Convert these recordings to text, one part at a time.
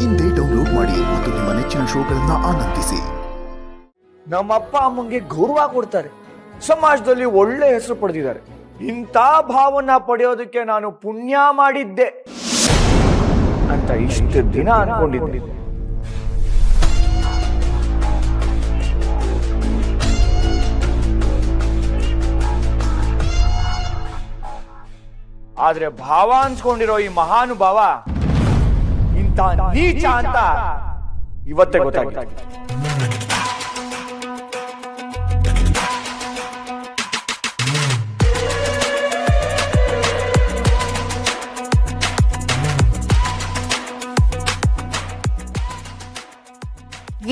ಇಂದೇ ಡೌನ್ಲೋಡ್ ಮಾಡಿ ಮತ್ತು ನಿಮ್ಮ ನೆಚ್ಚಿನ ಶೋಗಳನ್ನ ಆನಂದಿಸಿ. ನಮ್ಮಪ್ಪ ಅಮ್ಮಂಗೆ ಗೌರವ ಕೊಡ್ತಾರೆ, ಸಮಾಜದಲ್ಲಿ ಒಳ್ಳೆ ಹೆಸರು ಪಡೆದಿದ್ದಾರೆ. ಇಂಥ ಭಾವನ ಪಡೆಯೋದಕ್ಕೆ ನಾನು ಪುಣ್ಯ ಮಾಡಿದ್ದೆ ಅಂತ ಇಷ್ಟು ದಿನ ಅನ್ಕೊಂಡಿದ್ದೆ. ಆದ್ರೆ ಭಾವ ಅನ್ಸ್ಕೊಂಡಿರೋ ಈ ಮಹಾನುಭಾವ ಇಂಥ ನೀಚ ಅಂತ ಇವತ್ತೇ ಗೊತ್ತಾಗಿದೆ.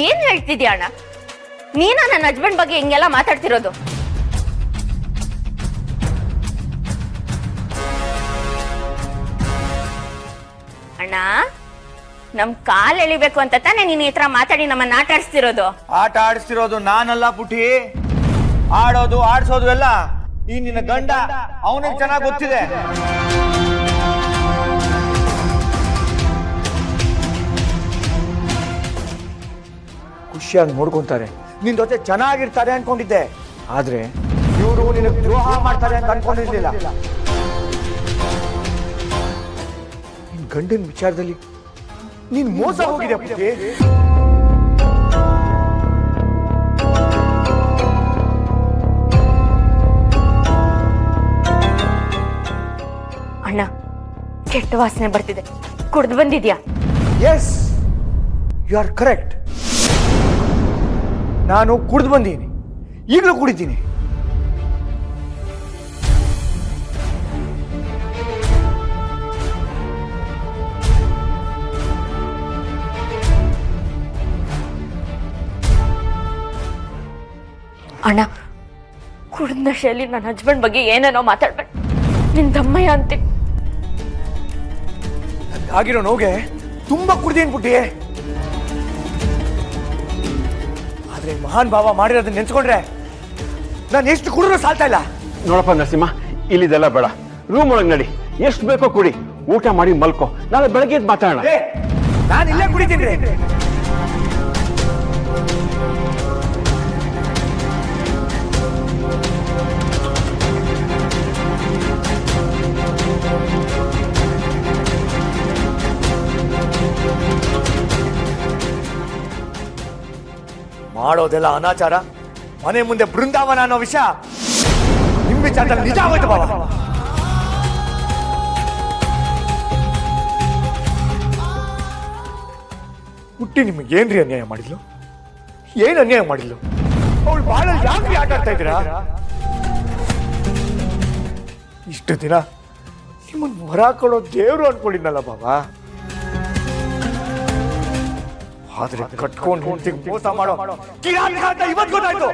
ಏನ್ ಹೇಳ್ತಿದ್ಯಾ ಅಣ್ಣ? ನೀನಾ ನನ್ನ ಹಸ್ಬೆಂಡ್ ಬಗ್ಗೆ ಹಿಂಗೆಲ್ಲ ಮಾತಾಡ್ತಿರೋದು? ಅಣ್ಣ, ನಮ್ ಕಾಲ್ ಎಳಿಬೇಕು ಅಂತ ತಾನೇ ನೀನ್ ಈ ತರ ಮಾತಾಡಿ ನಮ್ಮನ್ನ ಆಟ ಆಡಿಸ್ತಿರೋದು? ಆಟ ಆಡಿಸ್ತಿರೋದು ನಾನಲ್ಲ ಪುಟಿ, ಆಡೋದು ಆಡ್ಸೋದು ಎಲ್ಲ ಈ ನಿನ್ನ ಗಂಡ. ಅವನಿಗೆ ಚೆನ್ನಾಗಿ ಗೊತ್ತಿದೆ. ಖುಷಿಯಾಗಿ ನೋಡ್ಕೊಂತಾರೆ, ನಿನ್ ಜೊತೆ ಚೆನ್ನಾಗಿರ್ತಾರೆ ಅನ್ಕೊಂಡಿದ್ದೆ. ಆದ್ರೆ ಇವರು ನಿನಗೆ ದ್ರೋಹ ಮಾಡ್ತಾರೆ ಅಂತ ಅನ್ಕೊಂಡಿರ್ಲಿಲ್ಲ. ನಿನ್ ಗಂಡನ ವಿಚಾರದಲ್ಲಿ ನೀನ್ ಮೋಸ ಹೋಗಿದೆ ಪುಟಿ. ಅಣ್ಣ, ಕೆಟ್ಟ ವಾಸನೆ ಬರ್ತಿದೆ, ಕುಡ್ದು ಬಂದಿದ್ಯಾ? Yes, you are correct. ನಾನು ಕುಡ್ದು ಬಂದೀನಿ, ಈಗಲೂ ಕುಡಿತೀನಿ. ಅಣ್ಣ, ಕುಡಿದ ನಶೆಯಲ್ಲಿ ನನ್ನ ಹಸ್ಬೆಂಡ್ ಬಗ್ಗೆ ಏನೇನೋ ಮಾತಾಡ್ಬೇಡ. ನಿನ್ ದಮ್ಮಯ್ಯ ಅಂತೀನಿ. ಆಗಿರೋ ನೋಗೆ ತುಂಬಾ ಕುಡ್ದೀನಿ ಪುಟ್ಟಿ. ಆದ್ರೆ ಮಹಾನ್ ಭಾವ ಮಾಡಿರೋದನ್ನ ನೆನ್ಸ್ಕೊಂಡ್ರೆ ನಾನು ಎಷ್ಟು ಕುಡಿದ್ರು ಸಾಲ್ತಾ ಇಲ್ಲ. ನೋಡಪ್ಪ ನರಸಿಂಹ, ಇಲ್ಲಿದೆಲ್ಲ ಬೇಡ, ರೂಮ್ ಒಳಗೆ ನಡಿ, ಎಷ್ಟು ಬೇಕೋ ಕುಡಿ, ಊಟ ಮಾಡಿ ಮಲ್ಕೋ, ನಾಳೆ ಬೆಳಗ್ಗೆ ಎದ್ದು ಮಾತಾಡೋಣ. ನಾನು ಇಲ್ಲೇ ಕುಡಿತೀನಿ. ಮಾಡೋದೆಲ್ಲ ಅನಾಚಾರ, ಮನೆ ಮುಂದೆ ಬೃಂದಾವನ ಅನ್ನೋ ವಿಷಯ ನಿಮ್ ವಿಚಾರದಲ್ಲಿ ನಿಜ ಆಗೋಯ್ತು ಬಾಬಾ. ಹುಟ್ಟಿ ನಿಮಗೆ ಏನ್ರಿ ಅನ್ಯಾಯ ಮಾಡಿದ್ಲು? ಏನ್ ಅನ್ಯಾಯ ಮಾಡಿದ್ಲು? ಅವಳು ಬಾಳ ಯಾಕೆ ಆಟ ಆಡ್ತಾ ಇದ್ದೀರಾ? ಇಷ್ಟು ದಿನ ನಿಮ್ಮನ್ನ ಹೊರ ಕೊಡೋ ದೇವ್ರು ಅನ್ಕೊಂಡಿದ್ನಲ್ಲ ಬಾಬಾ. ಆದ್ರೆ ಕಟ್ಕೊಂಡು ಹೆಂಡತಿಗೆ ಮೋಸ ಮಾಡೋ ಕಿರಾತ ಅಂತ ಇವತ್ತು ಗೊತ್ತಾಯ್ತು.